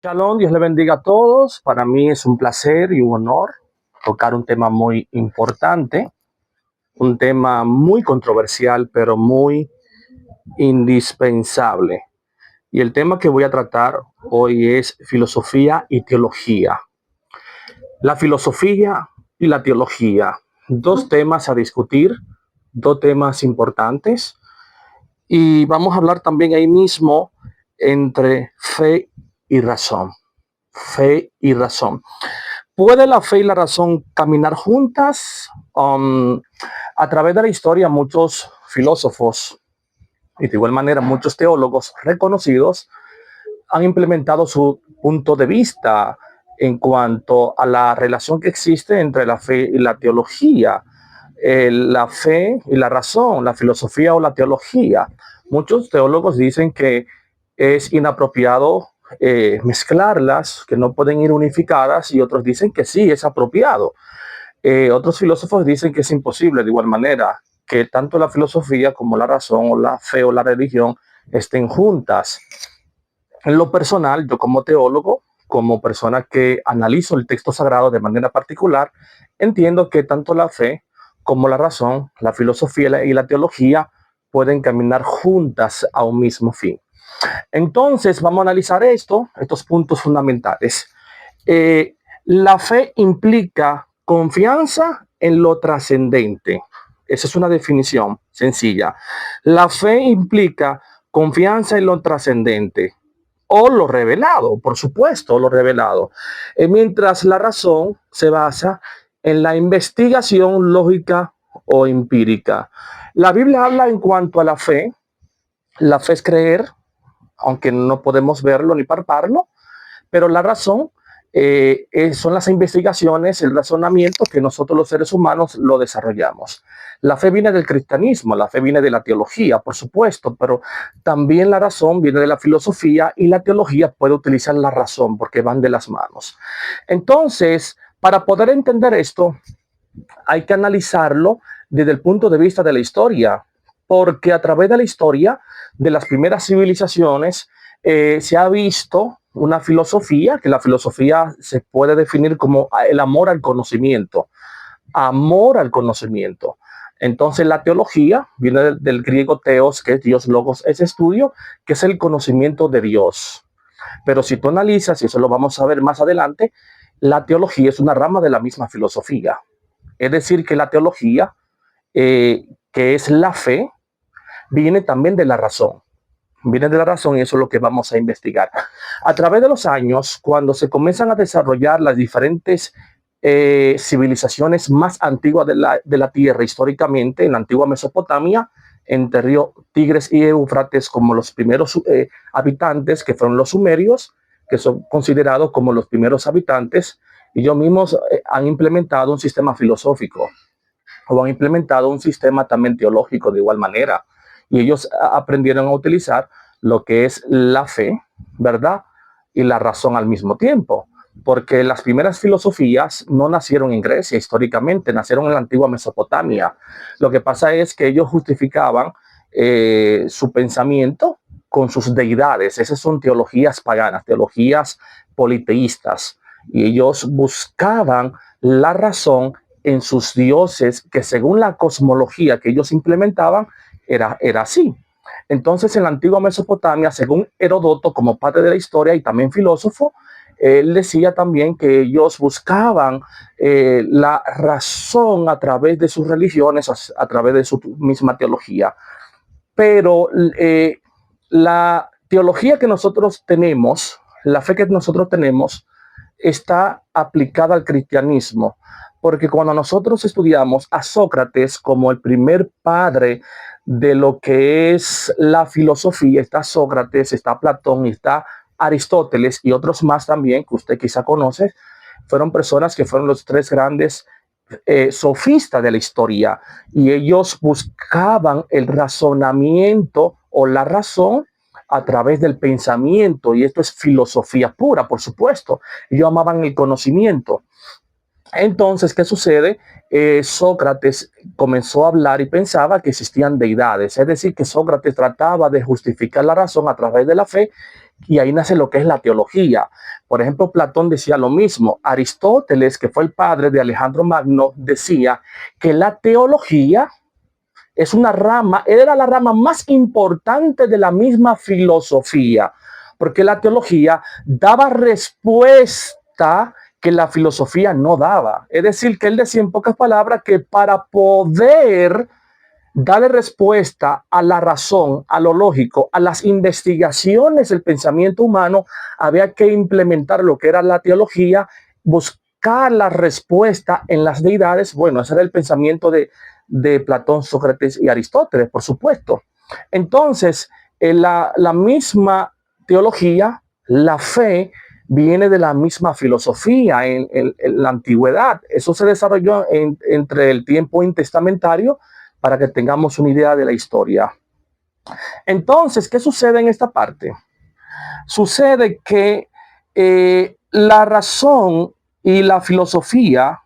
Shalom, Dios le bendiga a todos. Para mí es un placer y un honor tocar un tema muy importante, un tema muy controversial, pero muy indispensable. Y el tema que voy a tratar hoy es filosofía y teología. La filosofía y la teología, dos temas a discutir, dos temas importantes. Y vamos a hablar también ahí mismo entre fe y razón. Fe y razón. ¿Puede la fe y la razón caminar juntas? A través de la historia, muchos filósofos y de igual manera muchos teólogos reconocidos han implementado su punto de vista en cuanto a la relación que existe entre la fe y la teología, la fe y la razón, la filosofía o la teología. Muchos teólogos dicen que es inapropiado mezclarlas, que no pueden ir unificadas, y otros dicen que sí, es apropiado. Otros filósofos dicen que es imposible de igual manera, que tanto la filosofía como la razón o la fe o la religión estén juntas. En lo personal, yo como teólogo, como persona que analizo el texto sagrado de manera particular, entiendo que tanto la fe como la razón, la filosofía y la teología pueden caminar juntas a un mismo fin. Entonces, vamos a analizar estos puntos fundamentales. La fe implica confianza en lo trascendente. Esa es una definición sencilla. La fe implica confianza en lo trascendente o lo revelado, por supuesto, lo revelado. Mientras la razón se basa en la investigación lógica o empírica. La Biblia habla en cuanto a la fe. La fe es creer, aunque no podemos verlo ni palparlo, pero la razón son las investigaciones, el razonamiento que nosotros los seres humanos lo desarrollamos. La fe viene del cristianismo, la fe viene de la teología, por supuesto, pero también la razón viene de la filosofía y la teología puede utilizar la razón porque van de las manos. Entonces, para poder entender esto, hay que analizarlo desde el punto de vista de la historia, porque a través de la historia de las primeras civilizaciones se ha visto una filosofía, que la filosofía se puede definir como el amor al conocimiento, amor al conocimiento. Entonces la teología viene del griego teos, que es Dios, logos es estudio, que es el conocimiento de Dios. Pero si tú analizas, y eso lo vamos a ver más adelante, la teología es una rama de la misma filosofía. Es decir, que la teología, que es la fe, viene también de la razón. Viene de la razón y eso es lo que vamos a investigar. A través de los años, cuando se comienzan a desarrollar las diferentes civilizaciones más antiguas de la Tierra históricamente, en la antigua Mesopotamia, entre río Tigres y Éufrates, como los primeros habitantes, que fueron los sumerios, que son considerados como los primeros habitantes, y ellos mismos han implementado un sistema filosófico o han implementado un sistema también teológico de igual manera. Y ellos aprendieron a utilizar lo que es la fe, ¿verdad? Y la razón al mismo tiempo. Porque las primeras filosofías no nacieron en Grecia históricamente, nacieron en la antigua Mesopotamia. Lo que pasa es que ellos justificaban su pensamiento con sus deidades. Esas son teologías paganas, teologías politeístas. Y ellos buscaban la razón en sus dioses, que según la cosmología que ellos implementaban, era así. Entonces, en la antigua Mesopotamia, según Heródoto, como padre de la historia y también filósofo, él decía también que ellos buscaban la razón a través de sus religiones, a través de su misma teología. Pero la teología que nosotros tenemos, la fe que nosotros tenemos, está aplicada al cristianismo, porque cuando nosotros estudiamos a Sócrates como el primer padre de lo que es la filosofía, está Sócrates, está Platón, está Aristóteles y otros más también que usted quizá conoce, fueron personas que fueron los tres grandes sofistas de la historia, y ellos buscaban el razonamiento o la razón a través del pensamiento, y esto es filosofía pura, por supuesto. Ellos amaban el conocimiento. Entonces, ¿qué sucede? Sócrates comenzó a hablar y pensaba que existían deidades, es decir, que Sócrates trataba de justificar la razón a través de la fe, y ahí nace lo que es la teología. Por ejemplo, Platón decía lo mismo. Aristóteles, que fue el padre de Alejandro Magno, decía que la teología es una rama, era la rama más importante de la misma filosofía, porque la teología daba respuesta que la filosofía no daba. Es decir, que él decía en pocas palabras que para poder darle respuesta a la razón, a lo lógico, a las investigaciones del pensamiento humano, había que implementar lo que era la teología, buscar la respuesta en las deidades. Bueno, ese era el pensamiento de Platón, Sócrates y Aristóteles, por supuesto. Entonces, la misma teología, la fe, viene de la misma filosofía en la antigüedad. Eso se desarrolló entre el tiempo intestamentario para que tengamos una idea de la historia. Entonces, ¿qué sucede en esta parte? Sucede que la razón y la filosofía,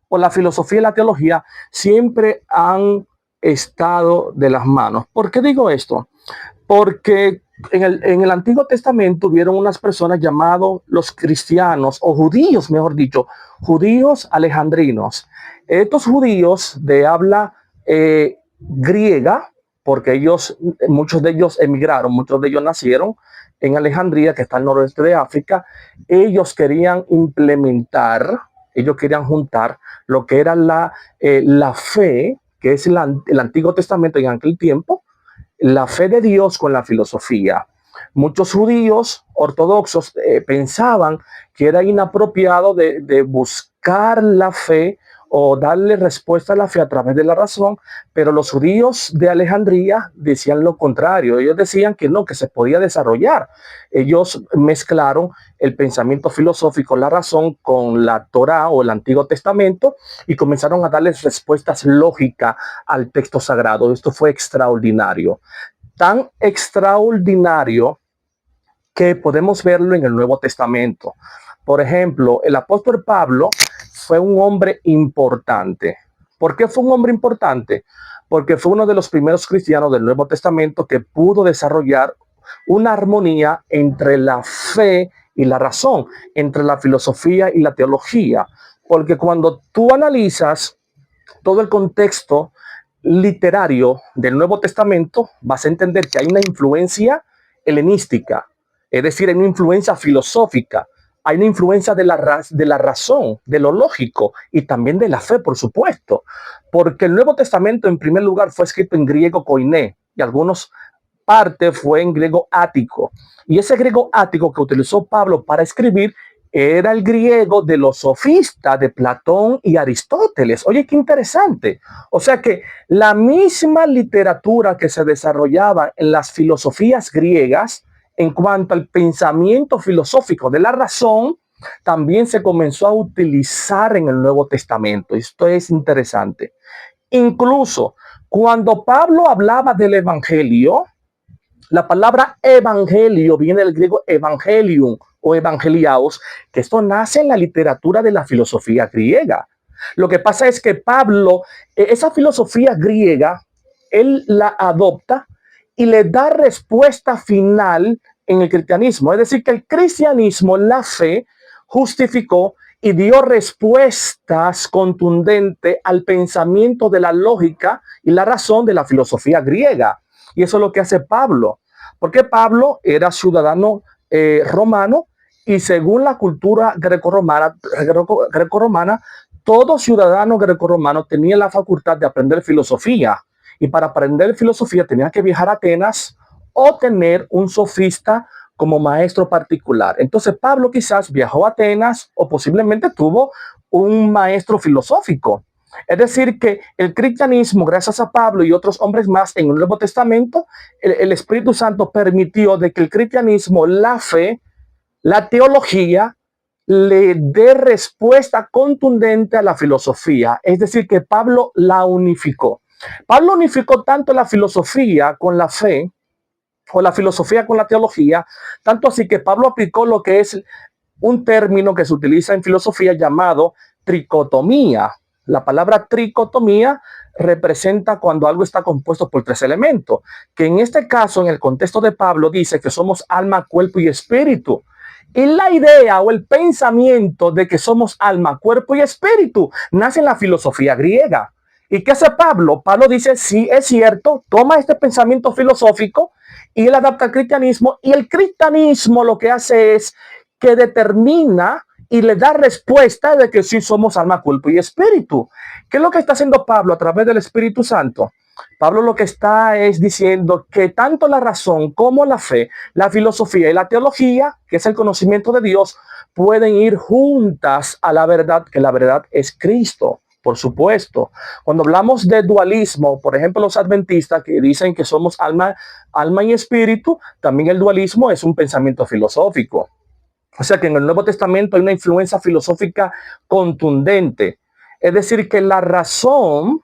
o la filosofía y la teología, siempre han estado de las manos. ¿Por qué digo esto? Porque en el Antiguo Testamento hubieron unas personas llamados los cristianos, o judíos, mejor dicho, judíos alejandrinos. Estos judíos de habla griega, porque ellos, muchos de ellos emigraron, muchos de ellos nacieron en Alejandría, que está al noroeste de África. Ellos querían implementar, ellos querían juntar lo que era la fe, que es el Antiguo Testamento en aquel tiempo, la fe de Dios con la filosofía. Muchos judíos ortodoxos pensaban que era inapropiado de buscar la fe o darle respuesta a la fe a través de la razón, pero los judíos de Alejandría decían lo contrario. Ellos decían que no, que se podía desarrollar. Ellos mezclaron el pensamiento filosófico, la razón, con la Torá o el Antiguo Testamento y comenzaron a darles respuestas lógicas al texto sagrado. Esto fue extraordinario. Tan extraordinario que podemos verlo en el Nuevo Testamento. Por ejemplo, el apóstol Pablo fue un hombre importante. ¿Por qué fue un hombre importante? Porque fue uno de los primeros cristianos del Nuevo Testamento que pudo desarrollar una armonía entre la fe y la razón, entre la filosofía y la teología. Porque cuando tú analizas todo el contexto literario del Nuevo Testamento, vas a entender que hay una influencia helenística, es decir, hay una influencia filosófica, hay una influencia de la razón, de lo lógico y también de la fe, por supuesto, porque el Nuevo Testamento en primer lugar fue escrito en griego koiné y algunos partes fue en griego ático. Y ese griego ático que utilizó Pablo para escribir era el griego de los sofistas de Platón y Aristóteles. Oye, qué interesante. O sea que la misma literatura que se desarrollaba en las filosofías griegas en cuanto al pensamiento filosófico de la razón, también se comenzó a utilizar en el Nuevo Testamento. Esto es interesante. Incluso cuando Pablo hablaba del Evangelio, la palabra evangelio viene del griego evangelium o evangeliaos, que esto nace en la literatura de la filosofía griega. Lo que pasa es que Pablo, esa filosofía griega, él la adopta y le da respuesta final en el cristianismo. Es decir, que el cristianismo, la fe, justificó y dio respuestas contundentes al pensamiento de la lógica y la razón de la filosofía griega. Y eso es lo que hace Pablo, porque Pablo era ciudadano romano y según la cultura grecorromana, todo ciudadano grecorromano tenía la facultad de aprender filosofía. Y para aprender filosofía tenía que viajar a Atenas o tener un sofista como maestro particular. Entonces Pablo quizás viajó a Atenas o posiblemente tuvo un maestro filosófico. Es decir, que el cristianismo, gracias a Pablo y otros hombres más en el Nuevo Testamento, el Espíritu Santo permitió de que el cristianismo, la fe, la teología, le dé respuesta contundente a la filosofía. Es decir, que Pablo la unificó. Pablo unificó tanto la filosofía con la fe, o la filosofía con la teología, tanto así que Pablo aplicó lo que es un término que se utiliza en filosofía llamado tricotomía. La palabra tricotomía representa cuando algo está compuesto por tres elementos, que en este caso, en el contexto de Pablo, dice que somos alma, cuerpo y espíritu. Y la idea o el pensamiento de que somos alma, cuerpo y espíritu nace en la filosofía griega. ¿Y qué hace Pablo? Pablo dice, sí, es cierto, toma este pensamiento filosófico y él adapta al cristianismo, y el cristianismo lo que hace es que determina y le da respuesta de que sí somos alma, cuerpo y espíritu. ¿Qué es lo que está haciendo Pablo a través del Espíritu Santo? Pablo lo que está es diciendo que tanto la razón como la fe, la filosofía y la teología, que es el conocimiento de Dios, pueden ir juntas a la verdad, que la verdad es Cristo. Por supuesto, cuando hablamos de dualismo, por ejemplo, los adventistas que dicen que somos alma y espíritu, también el dualismo es un pensamiento filosófico. O sea que en el Nuevo Testamento hay una influencia filosófica contundente. Es decir, que la razón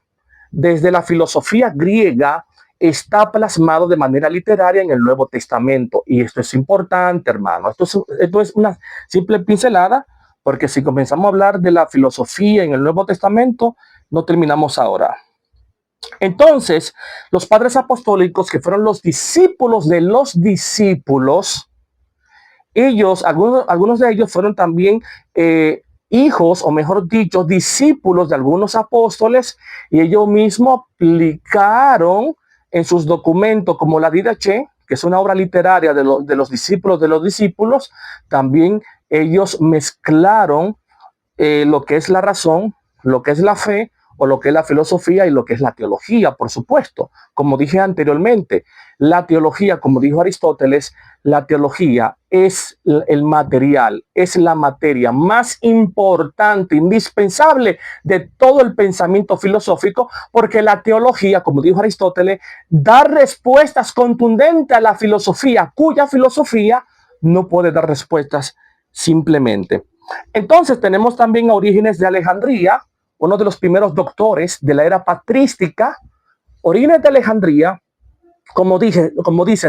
desde la filosofía griega está plasmado de manera literaria en el Nuevo Testamento. Y esto es importante, hermano. Esto es una simple pincelada, porque si comenzamos a hablar de la filosofía en el Nuevo Testamento, no terminamos ahora. Entonces, los padres apostólicos, que fueron los discípulos de los discípulos, algunos de ellos fueron también hijos, o mejor dicho, discípulos de algunos apóstoles, y ellos mismos aplicaron en sus documentos, como la Didache, que es una obra literaria de los discípulos, también ellos mezclaron lo que es la razón, lo que es la fe, o lo que es la filosofía y lo que es la teología, por supuesto. Como dije anteriormente, la teología, como dijo Aristóteles, la teología es el material, es la materia más importante, indispensable de todo el pensamiento filosófico, porque la teología, como dijo Aristóteles, da respuestas contundentes a la filosofía, cuya filosofía no puede dar respuestas simplemente. Entonces tenemos también a Orígenes de Alejandría, uno de los primeros doctores de la era patrística. Orígenes de Alejandría, como dice,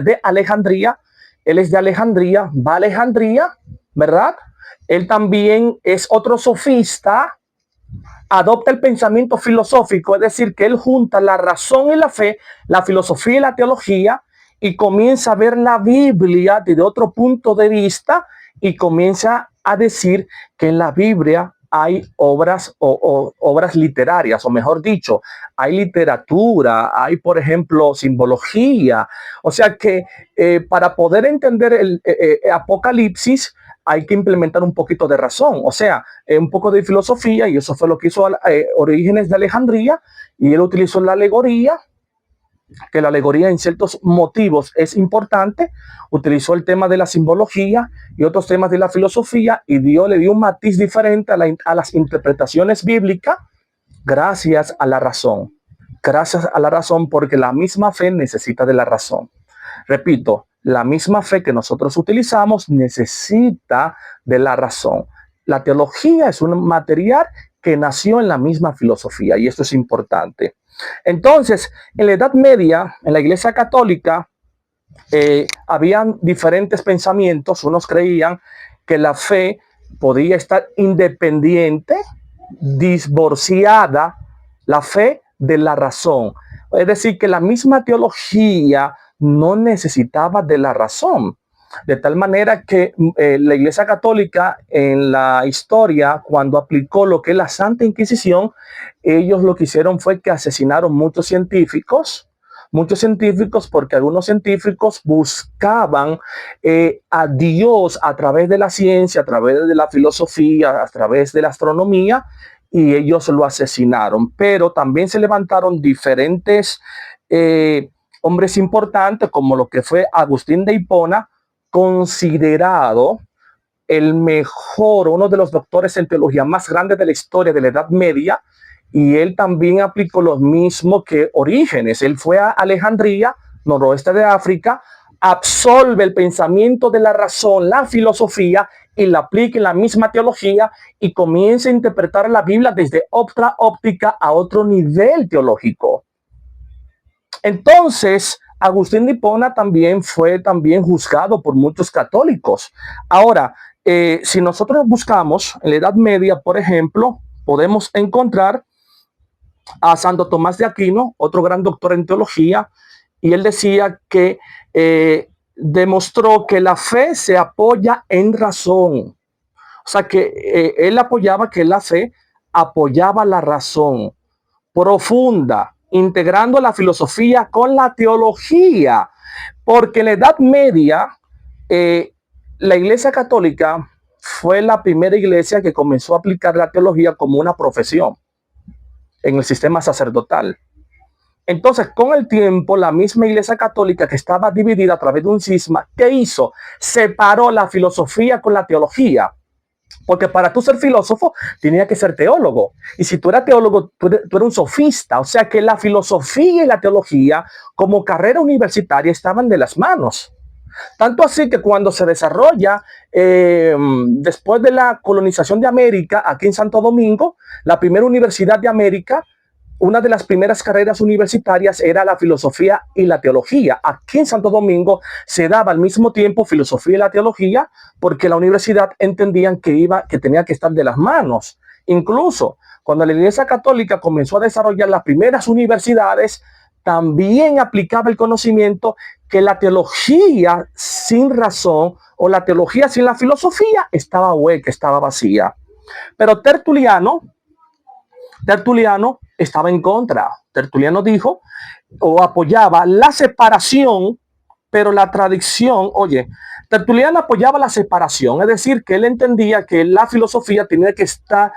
de Alejandría, él es de Alejandría, va a Alejandría, ¿verdad? Él también es otro sofista, adopta el pensamiento filosófico, es decir, que él junta la razón y la fe, la filosofía y la teología, y comienza a ver la Biblia desde otro punto de vista, y comienza a decir que en la Biblia hay obras o obras literarias, o mejor dicho, hay literatura, hay, por ejemplo, simbología. O sea que para poder entender el Apocalipsis hay que implementar un poquito de razón, o sea, un poco de filosofía, y eso fue lo que hizo Orígenes de Alejandría, y él utilizó la alegoría, que la alegoría en ciertos motivos es importante, utilizó el tema de la simbología y otros temas de la filosofía, y Dios le dio un matiz diferente a las interpretaciones bíblicas gracias a la razón. Gracias a la razón, porque la misma fe necesita de la razón. Repito, la misma fe que nosotros utilizamos necesita de la razón. La teología es un material que nació en la misma filosofía, y esto es importante. Entonces, en la Edad Media, en la Iglesia Católica, habían diferentes pensamientos. Unos creían que la fe podía estar independiente, divorciada, la fe de la razón. Es decir, que la misma teología no necesitaba de la razón. De tal manera que la Iglesia Católica en la historia, cuando aplicó lo que es la Santa Inquisición, ellos lo que hicieron fue que asesinaron muchos científicos, porque algunos científicos buscaban a Dios a través de la ciencia, a través de la filosofía, a través de la astronomía, y ellos lo asesinaron. Pero también se levantaron diferentes hombres importantes, como lo que fue Agustín de Hipona, considerado el mejor, uno de los doctores en teología más grandes de la historia de la Edad Media, y él también aplicó lo mismo que Orígenes. Él fue a Alejandría, noroeste de África, absorbe el pensamiento de la razón, la filosofía, y la aplica en la misma teología, y comienza a interpretar la Biblia desde otra óptica, a otro nivel teológico. Entonces, Agustín de Hipona también fue juzgado por muchos católicos. Ahora, si nosotros buscamos en la Edad Media, por ejemplo, podemos encontrar a Santo Tomás de Aquino, otro gran doctor en teología, y él decía que demostró que la fe se apoya en razón. O sea que él apoyaba que la fe apoyaba la razón profunda, integrando la filosofía con la teología, porque en la Edad Media la Iglesia Católica fue la primera iglesia que comenzó a aplicar la teología como una profesión en el sistema sacerdotal. Entonces, con el tiempo, la misma Iglesia Católica, que estaba dividida a través de un cisma, ¿qué hizo? Separó la filosofía con la teología. Porque para tú ser filósofo, tenía que ser teólogo. Y si tú eras teólogo, tú eras un sofista. O sea que la filosofía y la teología, como carrera universitaria, estaban de las manos. Tanto así que cuando se desarrolla, después de la colonización de América, aquí en Santo Domingo, la primera universidad de América, una de las primeras carreras universitarias era la filosofía y la teología. Aquí en Santo Domingo se daba al mismo tiempo filosofía y la teología porque la universidad entendían que tenía que estar de las manos. Incluso cuando la Iglesia Católica comenzó a desarrollar las primeras universidades, también aplicaba el conocimiento que la teología sin razón o la teología sin la filosofía estaba hueca, estaba vacía. Pero Tertuliano estaba en contra. Tertuliano dijo o apoyaba la separación, pero la tradición, oye, Tertuliano apoyaba la separación, es decir, que él entendía que la filosofía tenía que estar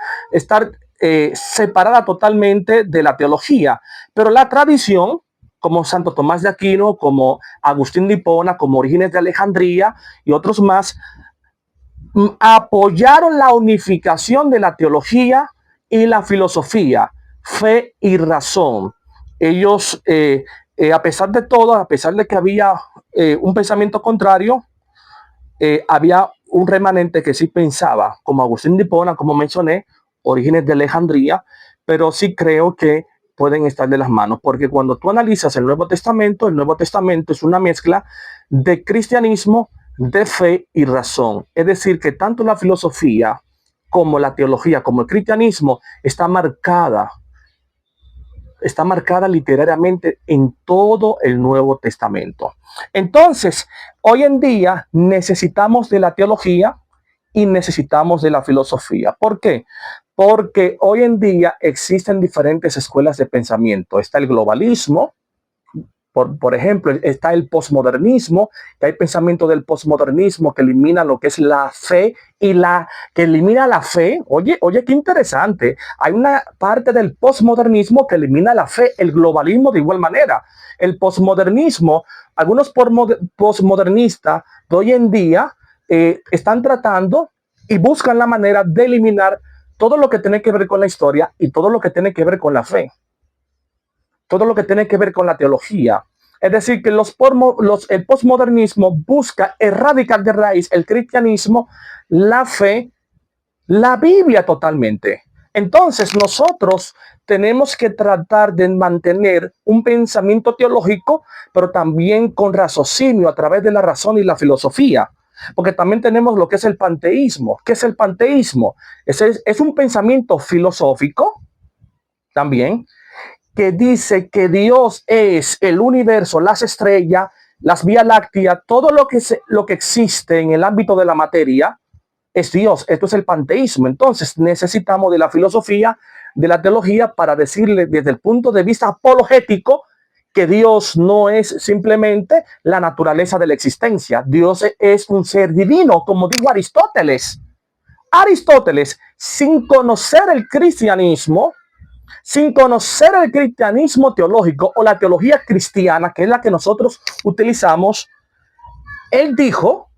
separada totalmente de la teología, pero la tradición, como Santo Tomás de Aquino, como Agustín de Hipona, como Orígenes de Alejandría y otros más, apoyaron la unificación de la teología y la filosofía, fe y razón. Ellos, a pesar de todo, a pesar de que había un pensamiento contrario, había un remanente que sí pensaba, como Agustín de Hipona, como mencioné, Orígenes de Alejandría, pero sí creo que pueden estar de las manos, porque cuando tú analizas el Nuevo Testamento es una mezcla de cristianismo, de fe y razón. Es decir, que tanto la filosofía como la teología, como el cristianismo, está marcada literariamente en todo el Nuevo Testamento. Entonces, hoy en día necesitamos de la teología y necesitamos de la filosofía. ¿Por qué? Porque hoy en día existen diferentes escuelas de pensamiento. Está el globalismo, por ejemplo, está el posmodernismo, que hay pensamiento del posmodernismo que elimina lo que es la fe que elimina la fe. Oye, qué interesante. Hay una parte del posmodernismo que elimina la fe, el globalismo de igual manera. El posmodernismo, algunos posmodernistas de hoy en día están tratando y buscan la manera de eliminar todo lo que tiene que ver con la historia y todo lo que tiene que ver con la fe. Todo lo que tiene que ver con la teología. Es decir, que el posmodernismo busca erradicar de raíz el cristianismo, la fe, la Biblia totalmente. Entonces nosotros tenemos que tratar de mantener un pensamiento teológico, pero también con raciocinio a través de la razón y la filosofía. Porque también tenemos lo que es el panteísmo. ¿Qué es el panteísmo? Es un pensamiento filosófico también, que dice que Dios es el universo, las estrellas, las vías lácteas, todo lo que existe en el ámbito de la materia es Dios. Esto es el panteísmo. Entonces necesitamos de la filosofía, de la teología, para decirle desde el punto de vista apologético que Dios no es simplemente la naturaleza de la existencia. Dios es un ser divino, como dijo Aristóteles. Aristóteles, sin conocer el cristianismo, sin conocer el cristianismo teológico o la teología cristiana, que es la que nosotros utilizamos, él dijo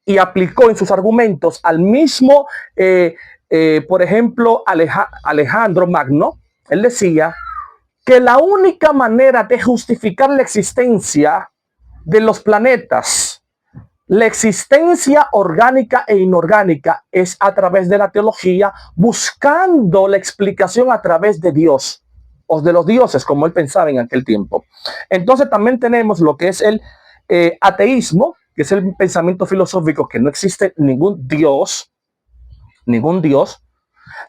y aplicó en sus argumentos al mismo, por ejemplo, Alejandro Magno. Él decía que la única manera de justificar la existencia de los planetas, la existencia orgánica e inorgánica, es a través de la teología, buscando la explicación a través de Dios o de los dioses, como él pensaba en aquel tiempo. Entonces también tenemos lo que es el ateísmo, que es el pensamiento filosófico que no existe ningún Dios,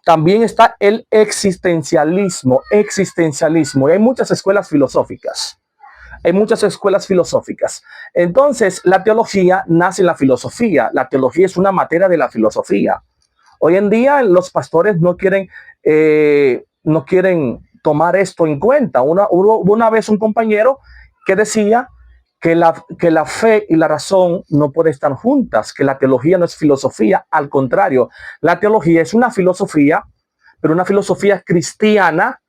También está el existencialismo, y hay muchas escuelas filosóficas. Entonces, la teología nace en la filosofía. La teología es una materia de la filosofía. Hoy en día los pastores no quieren tomar esto en cuenta. Hubo una vez un compañero que decía que la fe y la razón no pueden estar juntas, que la teología no es filosofía, al contrario, la teología es una filosofía, pero una filosofía cristiana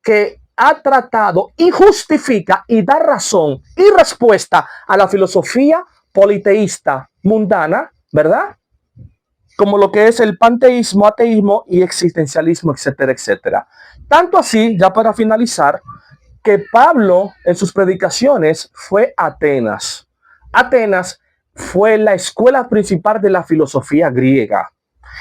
que ha tratado y justifica y da razón y respuesta a la filosofía politeísta mundana, ¿verdad? Como lo que es el panteísmo, ateísmo y existencialismo, etcétera, etcétera. Tanto así, ya para finalizar, que Pablo en sus predicaciones fue a Atenas. Atenas fue la escuela principal de la filosofía griega.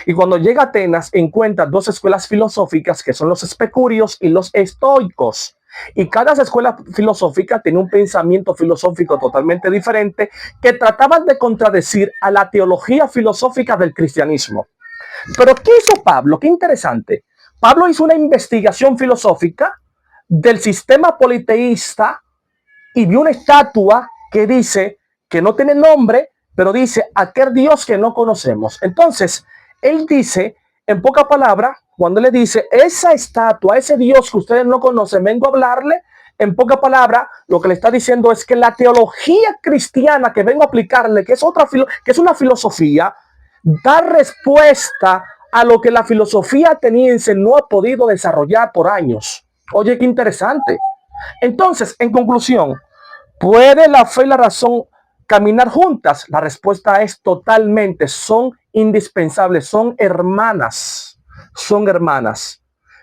Y cuando llega a Atenas, encuentra dos escuelas filosóficas que son los especúreos y los estoicos. Y cada escuela filosófica tenía un pensamiento filosófico totalmente diferente que trataban de contradecir a la teología filosófica del cristianismo. Pero ¿qué hizo Pablo? Qué interesante. Pablo hizo una investigación filosófica del sistema politeísta y vio una estatua que dice que no tiene nombre, pero dice aquel Dios que no conocemos. Entonces, él dice, en poca palabra, cuando le dice, esa estatua, ese Dios que ustedes no conocen, vengo a hablarle, en poca palabra, lo que le está diciendo es que la teología cristiana que vengo a aplicarle, que es una filosofía, da respuesta a lo que la filosofía ateniense no ha podido desarrollar por años. Oye, qué interesante. Entonces, en conclusión, ¿puede la fe y la razón caminar juntas? La respuesta es totalmente, son indispensables, son hermanas,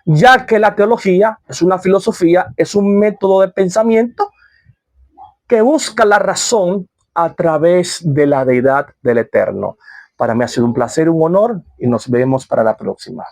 ya que la teología es una filosofía, es un método de pensamiento que busca la razón a través de la deidad del Eterno. Para mí ha sido un placer, un honor y nos vemos para la próxima.